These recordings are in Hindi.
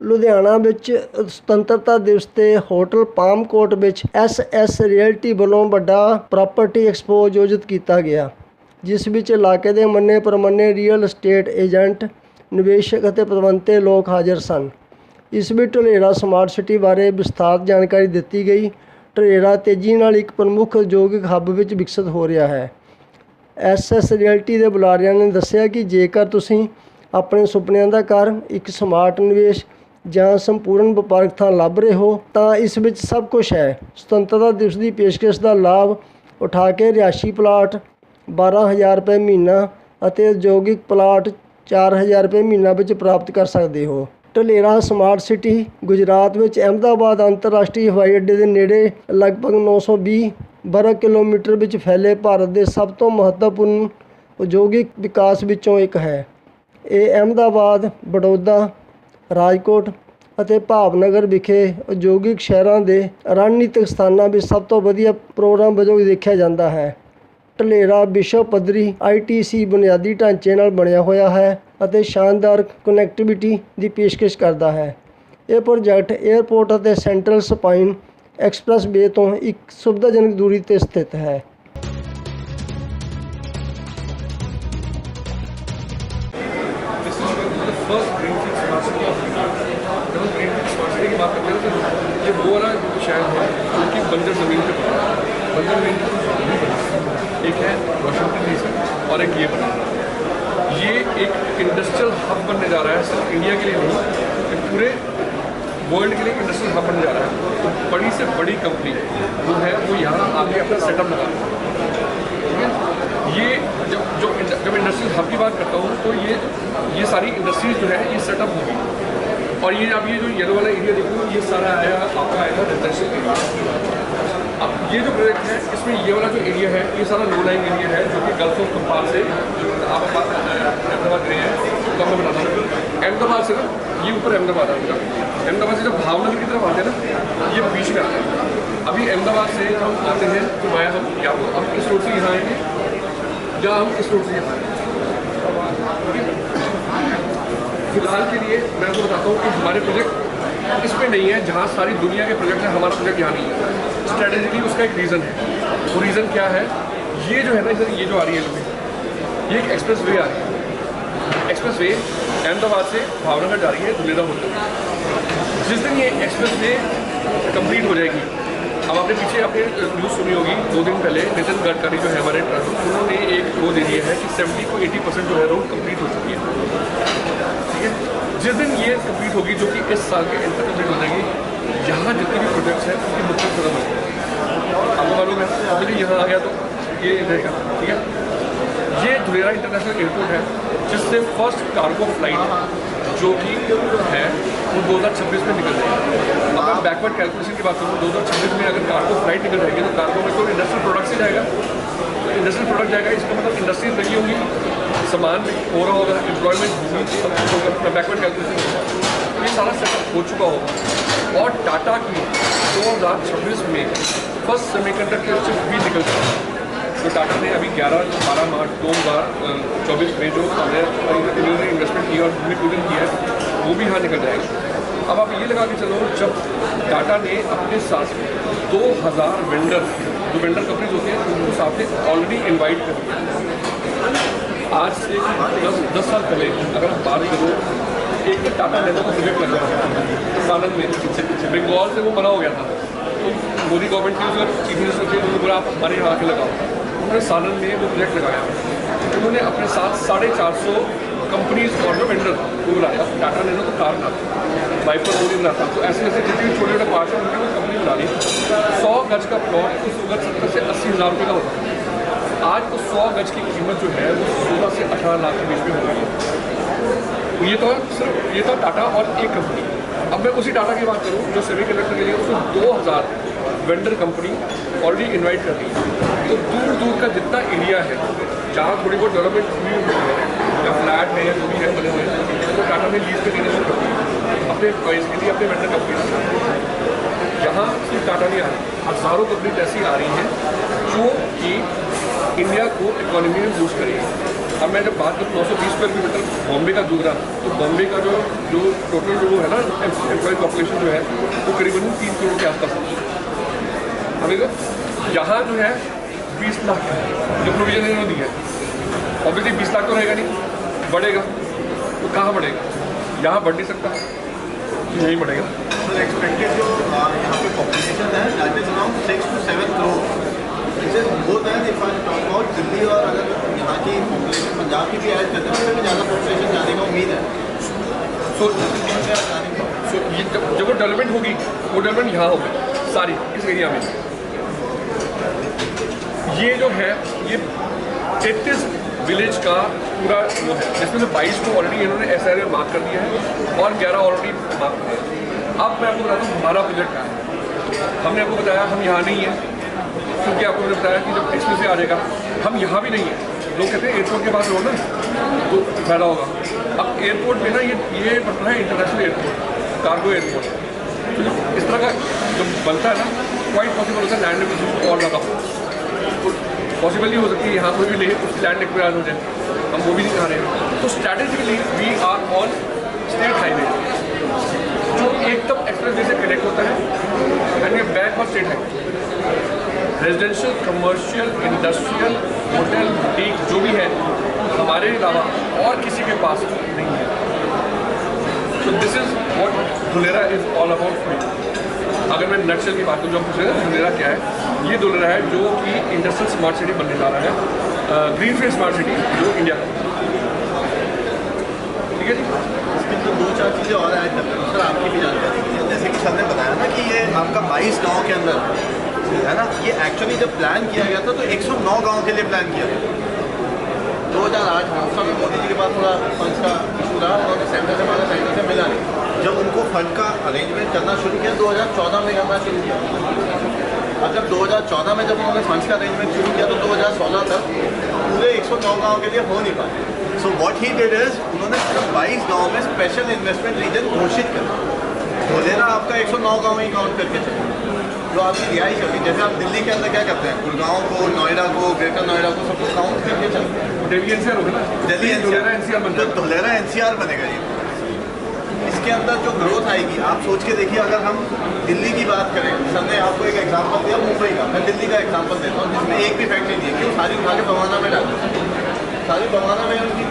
ਲੁਧਿਆਣਾ ਵਿੱਚ ਸੁਤੰਤਰਤਾ ਦਿਵਸ ਤੇ ਹੋਟਲ ਪਾਮ ਕੋਟ ਵਿੱਚ SS ਰਿਅਲਟੀ ਵੱਲੋਂ ਵੱਡਾ ਪ੍ਰਾਪਰਟੀ ਐਕਸਪੋ ਆਯੋਜਿਤ ਕੀਤਾ ਗਿਆ, ਜਿਸ ਵਿੱਚ ਇਲਾਕੇ ਦੇ ਮੰਨੇ ਪ੍ਰਮੰਨੇ ਰੀਅਲ estate ਏਜੰਟ, ਨਿਵੇਸ਼ਕ ਅਤੇ ਪਤਵੰਤੇ ਲੋਕ ਹਾਜ਼ਰ ਸਨ। ਇਸ ਵਿੱਚ ਢਲੇਰਾ ਸਮਾਰਟ ਸਿਟੀ ਬਾਰੇ ਵਿਸਥਾਰਤ ਜਾਣਕਾਰੀ ਦਿੱਤੀ ਗਈ। ਢਲੇਰਾ ਤੇਜ਼ੀ ਨਾਲ ਇੱਕ ਪ੍ਰਮੁੱਖ ਉਦਯੋਗਿਕ ਹੱਬ ਵਿੱਚ ਵਿਕਸਿਤ ਹੋ ਰਿਹਾ ਹੈ। SS ਰਿਅਲਟੀ ਦੇ ਬੁਲਾਰਿਆਂ ਨੇ ਦੱਸਿਆ ਕਿ ਜੇਕਰ ਤੁਸੀਂ ਆਪਣੇ ਸੁਪਨਿਆਂ ਦਾ ਘਰ, ਇੱਕ ਸਮਾਰਟ ਨਿਵੇਸ਼ ਜਾਂ ਸੰਪੂਰਨ ਵਪਾਰਕ ਥਾਂ ਲੱਭ ਰਹੇ ਹੋ ਤਾਂ ਇਸ ਵਿੱਚ ਸਭ ਕੁਝ ਹੈ। ਸੁਤੰਤਰਤਾ ਦਿਵਸ ਦੀ ਪੇਸ਼ਕਸ਼ ਦਾ ਲਾਭ ਉਠਾ ਕੇ ਰਿਹਾਇਸ਼ੀ ਪਲਾਟ 12,000 ਰੁਪਏ ਮਹੀਨਾ ਅਤੇ ਉਦਯੋਗਿਕ ਪਲਾਟ 4,000 ਰੁਪਏ ਮਹੀਨਾ ਵਿੱਚ ਪ੍ਰਾਪਤ ਕਰ ਸਕਦੇ ਹੋ। ਢਲੇਰਾ ਸਮਾਰਟ ਸਿਟੀ ਗੁਜਰਾਤ ਵਿੱਚ ਅਹਿਮਦਾਬਾਦ ਅੰਤਰਰਾਸ਼ਟਰੀ ਹਵਾਈ ਅੱਡੇ ਦੇ ਨੇੜੇ ਲਗਭਗ 920 ਵਰਗ ਕਿਲੋਮੀਟਰ ਵਿੱਚ ਫੈਲੇ ਭਾਰਤ ਦੇ ਸਭ ਤੋਂ ਮਹੱਤਵਪੂਰਨ ਉਦਯੋਗਿਕ ਵਿਕਾਸ ਵਿੱਚੋਂ ਇੱਕ ਹੈ। ਇਹ ਅਹਿਮਦਾਬਾਦ, ਬੜੌਦਾ, ਰਾਜਕੋਟ ਅਤੇ ਭਾਵਨਗਰ ਵਿਖੇ ਉਦਯੋਗਿਕ ਸ਼ਹਿਰਾਂ ਦੇ ਰਣਨੀਤਿਕ ਸਥਾਨਾਂ ਵਿੱਚ ਸਭ ਤੋਂ ਵਧੀਆ ਪ੍ਰੋਗਰਾਮ ਵਜੋਂ ਦੇਖਿਆ ਜਾਂਦਾ ਹੈ। ਢਲੇਰਾ ਵਿਸ਼ਵ ਪੱਧਰੀ ITC ਬੁਨਿਆਦੀ ਢਾਂਚੇ ਨਾਲ ਬਣਿਆ ਹੋਇਆ ਹੈ ਅਤੇ ਸ਼ਾਨਦਾਰ ਕਨੈਕਟੀਵਿਟੀ ਦੀ ਪੇਸ਼ਕਸ਼ ਕਰਦਾ ਹੈ। ਇਹ ਪ੍ਰੋਜੈਕਟ ਏਅਰਪੋਰਟ ਅਤੇ ਸੈਂਟਰਲ ਸਪਾਈਨ ਐਕਸਪ੍ਰੈਸਵੇ ਤੋਂ ਇੱਕ ਸੁਵਿਧਾਜਨਕ ਦੂਰੀ 'ਤੇ ਸਥਿਤ ਹੈ। की बात करते हैं तो ये वो वाला शहर है जो कि बंजर ज़मीन पे बना है। बंजर ज़मीन पे एक है वाशिंगटन DC और एक ये बना है। ये एक इंडस्ट्रियल हब बनने जा रहा है, सिर्फ इंडिया के लिए नहीं, पूरे वर्ल्ड के लिए इंडस्ट्रियल हब बनने जा रहा है। तो बड़ी से बड़ी कंपनी जो है वो यहाँ आके अपना सेटअप लगा रही है। ठीक है, ये जब इंडस्ट्रियल हब की बात करता हूँ तो ये सारी इंडस्ट्रीज जो है ये सेटअप होगी। और ये अब ये जो येलो वाला एरिया देखो, ये सारा आपका आएगा रेजिडेंशियल एरिया। अब ये जो प्रोजेक्ट है इसमें ये वाला जो एरिया है ये सारा लो लाइन एरिया है जो कि गल्फ ऑफ कम्पाल से आप अहमदाबाद गए हैं तो मैं बताता हूँ। अहमदाबाद से ना ये ऊपर अहमदाबाद आएगा, अहमदाबाद से जब भावनगर की तरफ आते हैं ना ये बीच में आता है। अभी अहमदाबाद से हम आते हैं तो मैं हम या तो हम इस रोड से यहाँ आएंगे या हम इस रोड से यहाँ आएंगे। फिलहाल के लिए मैं आपको बताता हूँ कि हमारे प्रोजेक्ट इस पर नहीं है जहाँ सारी दुनिया के प्रोजेक्ट हैं, हमारा प्रोजेक्ट यहाँ नहीं है। स्ट्रैटेजिकली उसका एक रीज़न है। वो रीज़न क्या है? ये जो है ना इधर ये जो आ रही है ये एक एक्सप्रेस वे आ रही है। एक्सप्रेस वे अहमदाबाद से भावनगर जा रही है धुलेरा होकर। जिस दिन ये एक्सप्रेस वे कम्प्लीट हो जाएगी, अब आपने पीछे आपने न्यूज़ सुनी होगी 2 दिन पहले नितिन गडकरी जो है हमारे उन्होंने एक वो दे दिया है कि 70 to 80% जो है रोड कम्प्लीट हो चुकी है। ठीक है, जिस दिन ये कंप्लीट होगी जो कि इस साल के एंड तक कंप्लीट हो जाएगी, यहाँ जितने भी प्रोजेक्ट्स हैं उनकी मुख्य खत्म हो जाएगी। आपको मालूम है मुझे यहाँ आ गया तो ये रहेगा। ठीक है, ये धुलेरा इंटरनेशनल एयरपोर्ट है जिससे फर्स्ट कार्गो फ्लाइट जो कि है वो 2026 में निकल जाएगी। अब मैं बैकवर्ड कैलकुलेशन की बात करूँ 2026 में अगर कार्गो फ्लाइट निकल जाएगी तो कार्गो में तो इंडस्ट्रियल प्रोडक्ट से जाएगा, तो इंडस्ट्रियल प्रोडक्ट जाएगा। इसका मतलब इंडस्ट्रीज लगी होंगी, सामान हो रहा होगा, एम्प्लॉयमेंट होगी, सब कुछ होगा। बैकवर्ड कैलकुलेशन ये सारा सेटअप हो चुका होगा। और टाटा की 2026 में फर्स्ट सेमीकंडक्टर चिप भी निकल जाएगा। तो टाटा ने अभी 11-12 मार्च 2024 में जो इन्होंने इन्वेस्टमेंट की और भूमिपूजन किया है वो भी यहाँ निकल जाएगा। अब आप ये लगा के चलो जब टाटा ने अपने साथ 2000 वेंडर जो वेंडर कंपनीज होती हैं उनको साथ में ऑलरेडी इन्वाइट कर दिया। आज से 10 साल पहले अगर आप बात करो एक टाटा नैनो का प्रोजेक्ट लग रहा था सालन में, बंगाल से वो बना हो गया था। तो मोदी गवर्नमेंट की जो चीफ मिनिस्टर थे उन्होंने बोला आप हमारे यहाँ आके लगाओ। उन्होंने सालन में वो प्रोजेक्ट लगाया। उन्होंने अपने साथ 450 कंपनीज और जो वेंडर वो बुलाया। टाटा नैनो तो कार ना था, वाइपर ओनली ना था, तो ऐसे ऐसे जितने छोटे छोटे पार्ट्स हैं उनकी वो कंपनी बुला ली। 100 गज का प्लॉट उस वक्त 70 से 80 हज़ार रुपये का होता था। आज तो 100 गज की कीमत जो है वो 16 से 18 लाख के बीच में हो गई है। ये तो सिर्फ ये तो टाटा और एक कंपनी। अब मैं उसी टाटा की बात करूँ जो सेमीकंडक्टर के लिए उसको 2000 वेंडर कंपनी ऑलरेडी इन्वाइट कर रही है। तो दूर दूर का जितना एरिया है जहाँ थोड़ी बहुत डेवलपमेंट हुई है या फ्लैट है या जो भी है बने हुए हैं तो टाटा ने लीज पे देने शुरू कर दिया अपने इसके लिए अपने वेंडर कंपनी। यहाँ सिर्फ टाटा नहीं आ रही, हज़ारों कंपनी ऐसी आ रही हैं जो कि इंडिया को इकोनॉमी में बूस्ट करेगी। अब मैं जब बात करूँ 920 स्क्वायर किलोमीटर बॉम्बे का दूर रहा, तो बॉम्बे का जो टोटल जो है ना एम्प्लॉय पॉपुलेशन जो है वो करीबन 3 करोड़ के आसपास है। अभी यहाँ जो है 20 लाख है जो प्रोविजन इन्होंने दी है। ऑब्वियसली 20 लाख तो रहेगा नहीं, बढ़ेगा तो कहाँ बढ़ेगा, यहाँ बढ़ नहीं सकता, यही बढ़ेगा। तो एक्सपेक्टेड जो यहाँ पे पॉपुलेशन है that is around 6 to 7 crore. इसे वो है if I talk about Delhi और अगर यहाँ की पॉपुलेशन पंजाब की भी ऐड करते हैं उससे भी ज़्यादा पॉपुलेशन जाने का उम्मीद है। सो ये जब वो डेवलपमेंट होगी, वो डेवलपमेंट यहाँ होगी सारी इस एरिया में। ये जो है ये 33 विलेज का पूरा वो है, जिसमें से 22 को ऑलरेडी इन्होंने SRA में मार्क कर दिया है और 11 ऑलरेडी मार्क कर दिया है। अब मैं आपको बताता हूँ हमारा प्रोजेक्ट क्या है। हमने आपको बताया हम यहाँ नहीं हैं, क्योंकि आपको मैंने बताया कि जब एक्सप्रेस से आ जाएगा हम यहाँ भी नहीं हैं। लोग कहते हैं एयरपोर्ट के पास रहो ना तो फायदा होगा। अब एयरपोर्ट में ना ये पड़ता है इंटरनेशनल एयरपोर्ट, कार्गो एयरपोर्ट। तो इस तरह का जब बनता है ना क्वाइट पॉसिबल होता है लैंड एक्विजिशन और ज़्यादा तो पॉसिबल नहीं हो सकती यहाँ कोई भी नहीं उसकी लैंड एक्वायर हो जाए, हम वो भी नहीं चाह रहे हैं। तो strategically we are on state highway जो एकदम एक्सप्रेस वे से कनेक्ट होता है एंड ये बैक और state highway. Residential, commercial, industrial, hotel, boutique जो भी है हमारे अलावा और किसी के पास नहीं है। सो this is what Dholera is all about me. अगर मैं नक्शल की बात करूँ जो पूछ रहे हैं धुलेरा क्या है, ये धुलेरा है जो कि इंडस्ट्रियल स्मार्ट सिटी बनने जा रहा है, ग्रीनफील्ड स्मार्ट सिटी जो इंडिया का। ठीक है जी। इसमें तो 2-4 चीज़ें और ऐड करते हैं सर, आपकी भी जानकारी के लिए। जैसे कि सर ने बताया ना कि ये आपका 22 गाँव के अंदर है ना, ये एक्चुअली जब प्लान किया गया था तो 109 गाँव के लिए प्लान किया था। 2008 में मोदी जी के पास थोड़ा फंड्स का इशू रहा, उन्होंने सेंटर से मिला नहीं। जब उनको फंड का अरेंजमेंट करना शुरू किया 2014 में करना शुरू किया। अब जब 2014 में जब उन्होंने फंड्स का अरेंजमेंट शुरू किया तो 2016 तक पूरे 109 गाँव के लिए हो नहीं पाए। So what he did is उन्होंने सिर्फ 22 गाँव में स्पेशल इन्वेस्टमेंट रीजन घोषित कर धुलेरा आपका 109 गाँव में ही काउंट करके चले जो आपकी रिहाइश होगी। जैसे आप दिल्ली के अंदर क्या करते हैं, गुड़गांव को, नोएडा को, ग्रेटर नोएडा को सबको काउंट करके चलते हैं। दिल्ली NCR होगा ना, दिल्ली NCR तो धुलेरा NCR बनेगा ये। इसके अंदर जो ग्रोथ आएगी आप सोच के देखिए। अगर हम दिल्ली की बात करें, सर ने आपको एक एग्जांपल दिया मुंबई का, मैं दिल्ली का एग्जांपल देता हूँ जिसमें एक भी फैक्ट्री नहीं है। क्यों? सारी उठा के बवाना में डाल सारी बवाना में उनकी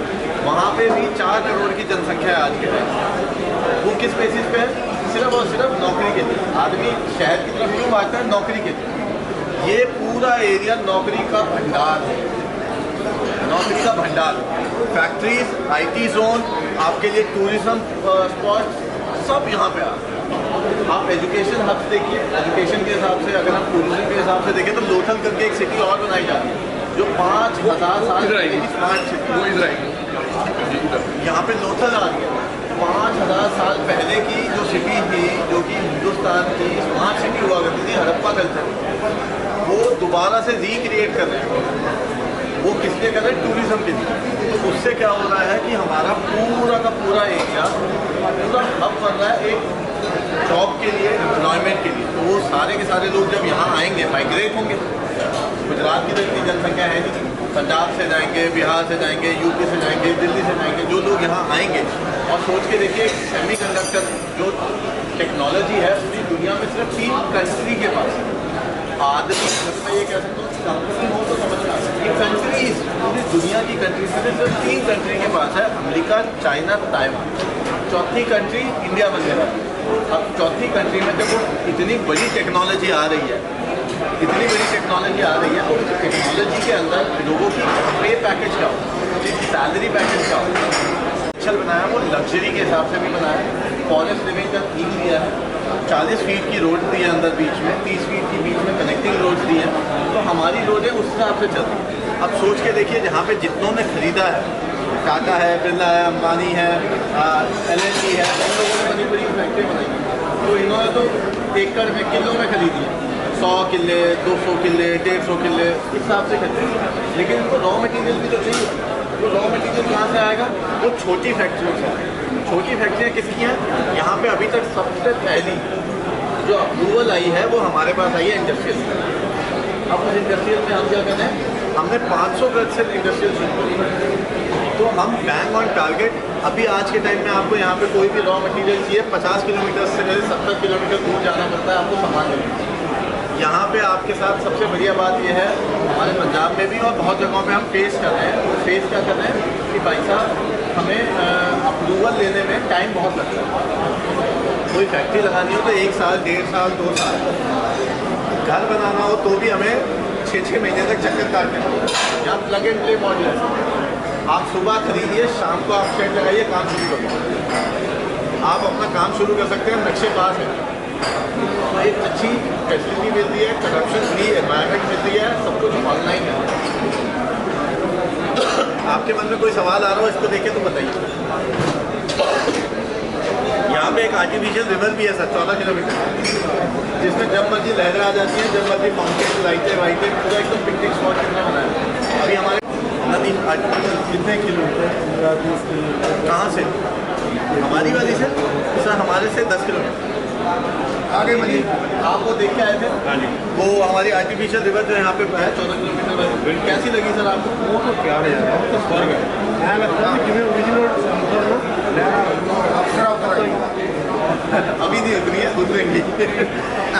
वहाँ पे भी 4 करोड़ की जनसंख्या है आज के टाइम। वो किस बेसिस पे है? सिर्फ और सिर्फ नौकरी के लिए। आदमी शहर की तरफ क्यों भागता है? नौकरी के लिए। ये पूरा एरिया नौकरी का भंडार है, नौकरी का भंडार। फैक्ट्रीज, IT जोन, आपके लिए टूरिज्म स्पॉट सब यहाँ पे आप एजुकेशन हब्स देखिए। एजुकेशन के हिसाब से अगर हम टूरिज्म के हिसाब से देखें तो लोथल करके एक सिटी और बनाई जा रही है जो 5000 साल की स्मार्ट सिटी। वो इधर आएगी, यहाँ पे लोथल आ रही है। 5000 साल पहले की जो सिटी थी जो कि हिंदुस्तान की स्मार्ट सिटी हुआ करती थी, हड़प्पा कल्चर, वो दोबारा से रिक्रिएट कर रहे हैं। वो किसने कर रहे हैं? टूरिज्म के लिए। तो उससे क्या हो रहा है कि हमारा पूरा का पूरा एरिया पूरा हब बन रहा है एक जॉब के लिए, एम्प्लॉयमेंट के लिए। तो वो सारे के सारे लोग जब यहाँ आएंगे माइग्रेट होंगे। गुजरात की तो इतनी जनसंख्या है नहीं, पंजाब से जाएंगे, बिहार से जाएंगे, यूपी से जाएंगे, दिल्ली से जाएंगे। जो लोग यहाँ आएंगे और सोच के देखिए सेमीकंडक्टर जो टेक्नोलॉजी है पूरी दुनिया में सिर्फ 3 कंट्री के पास है। आदमी मैं ये कह सकता हूँ कंपनी हो तो समझ में आ सकती है। कंट्रीज पूरी दुनिया की कंट्रीज में सिर्फ 3 कंट्री के पास है, अमेरिका, चाइना, ताइवान। चौथी कंट्री इंडिया बन गया। अब चौथी कंट्री में जब वो इतनी बड़ी टेक्नोलॉजी आ रही है, इतनी बड़ी टेक्नोलॉजी आ रही है, तो उस टेक्नोलॉजी के अंदर लोगों की पे पैकेज क्या हो, सैलरी पैकेज क्या हो, अच्छा बनाया। वो लग्जरी के हिसाब से भी बनाया। फॉरेस्ट लिविंग का थीम दिया है। 40 फीट की रोड दी है अंदर बीच में, 30 फीट की बीच में कनेक्टिंग रोड्स दी हैं। तो हमारी रोडें उस हिसाब से चलती हैं। अब सोच के देखिए जहाँ पे जितनों ने खरीदा है, टाटा है, बिरला है, अंबानी है, LNT है, इन लोगों ने बड़ी बड़ी फैक्ट्री बनाई है। तो इन्होंने तो एकड़ में, किलो में खरीदी है। 100 किले, 200 किले, 150 किले इस हिसाब से खरीदे। लेकिन इनको रॉ मटीरियल भी तो चाहिए। तो रॉ मटीरियल कहाँ से आएगा? वो छोटी फैक्ट्रियों से आएगा। छोटी फैक्ट्रियाँ किसकी हैं? यहाँ पे अभी तक सबसे पहली जो अप्रूवल आई है वो हमारे पास आई है इंडस्ट्रियल। अब उस इंडस्ट्रियल में हम क्या करें? हमने 500 गज से इंडस्ट्रियल शुरू किया। तो हम बैंग ऑन टारगेट। अभी आज के टाइम में आपको यहाँ पे कोई भी रॉ मटेरियल चाहिए 50 किलोमीटर से 70 किलोमीटर दूर जाना पड़ता है आपको सामान लेने। यहाँ पे आपके साथ सबसे बढ़िया बात यह है, हमारे पंजाब में भी और बहुत जगहों पे हम फेस कर रहे हैं। फेस क्या कर रहे हैं कि भाई साहब हमें अप्रूवल लेने में टाइम बहुत लगता है। कोई फैक्ट्री लगानी हो तो 1 साल, 1.5 साल, 2 साल। घर बनाना हो तो भी हमें 6-6 महीने तक चक्कर काटने पड़ते हैं। यहाँ प्लग एंड प्ले मॉडल है। आप सुबह खरीदिए, शाम को आप शेड लगाइए, काम शुरू करिए। आप अपना काम शुरू कर सकते हैं, नक्शे पास है। तो एक अच्छी फैसिलिटी मिलती है, करप्शन फ्री एनवायरनमेंट मिलती है, सब कुछ ऑनलाइन है। आपके मन में कोई सवाल आ रहा हो इसको देखे तो बताइए। यहाँ पे एक आर्टिफिशियल रिवर भी है सर, 14 किलोमीटर, जिसमें जब मर्जी लहरें आ जाती हैं, जब मर्जी माउंटेन लाइटें वाइटें, पूरा एकदम पिकनिक स्पॉट कितना बना है। अभी हमारे नदी कितने किलोमीटर? कहाँ से? हमारी वाली से सर, हमारे से 10 किलोमीटर आगे मजी। आप वो देख के आए थे? हाँ जी। वो हमारी आर्टिफिशियल रिवर जो यहाँ पे है 14 किलोमीटर वाली, कैसी लगी सर आपको? वो तो क्या है यार, वो तो स्वर्ग है। मैं लगता है कि ओरिजिनल अभी नहीं उतरी है, उतरेंगी।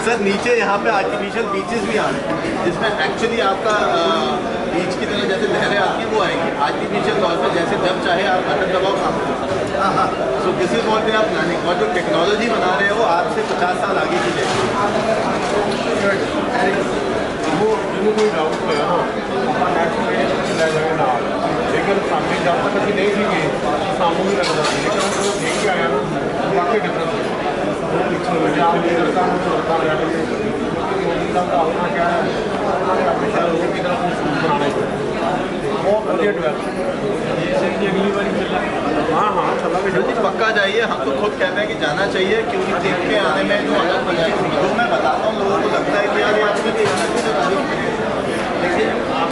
सर नीचे यहाँ पे आर्टिफिशियल बीचेस भी आ रहे हैं, जिसमें एक्चुअली आपका बीच की तरह जैसे लहरें आती हैं वो आएंगी आर्टिफिशियल तौर पर, जैसे जब चाहे आप बटन दबाओ काम करो। So this is what they are planning. और जो टेक्नोलॉजी बना रहे हैं वो आज से 50 साल आगे की जाएगी। वो जिन्होंने कोई डाउट होया ना ਆਪਾਂ ਨੈਕਸਟ ਡੇ ਲੈ ਜਾਵੇ ਨਾਲ, ਲੇਕਿਨ ਸਾਡੀ ਜਦ ਤੱਕ ਅਸੀਂ ਨਹੀਂ ਸੀਗੇ ਸਾਨੂੰ ਵੀ ਲੱਗਦਾ ਸੀ, ਲੇਕਿਨ ਜਦੋਂ ਦੇਖ ਕੇ ਆਇਆ ਨਾ ਵਾਕਈ ਡਿਫਰੈਂਸ ਹੈ। ਉਹ ਪਿੱਛੇ ਪੰਜਾਬ ਦੇ ਲੋਕਾਂ ਨੂੰ ਸਰਕਾਰ ਲੈ ਕੇ ਮੋਦੀ ਦਾ ਭਾਵਨਾ ਕਿਹਾ ਹੈ, ਉਹਨਾਂ ਨੇ ਆਪਣੇ ਸ਼ਹਿਰ ਨੂੰ ਕਿਹਦਾ ਬਣਾਉਣਾ ਹੈ। बहुत बढ़िया डेवलप अगली बार चलना। हाँ हाँ चला जी पक्का जाइए, हम तो खुद कहते हैं कि जाना चाहिए, क्योंकि देख के आने में जो अलग हो जाएगी। जो मैं बताता हूँ लोगों को लगता है कि यार ये आपके लिए आना चाहिए तारीफ करें। देखिए आप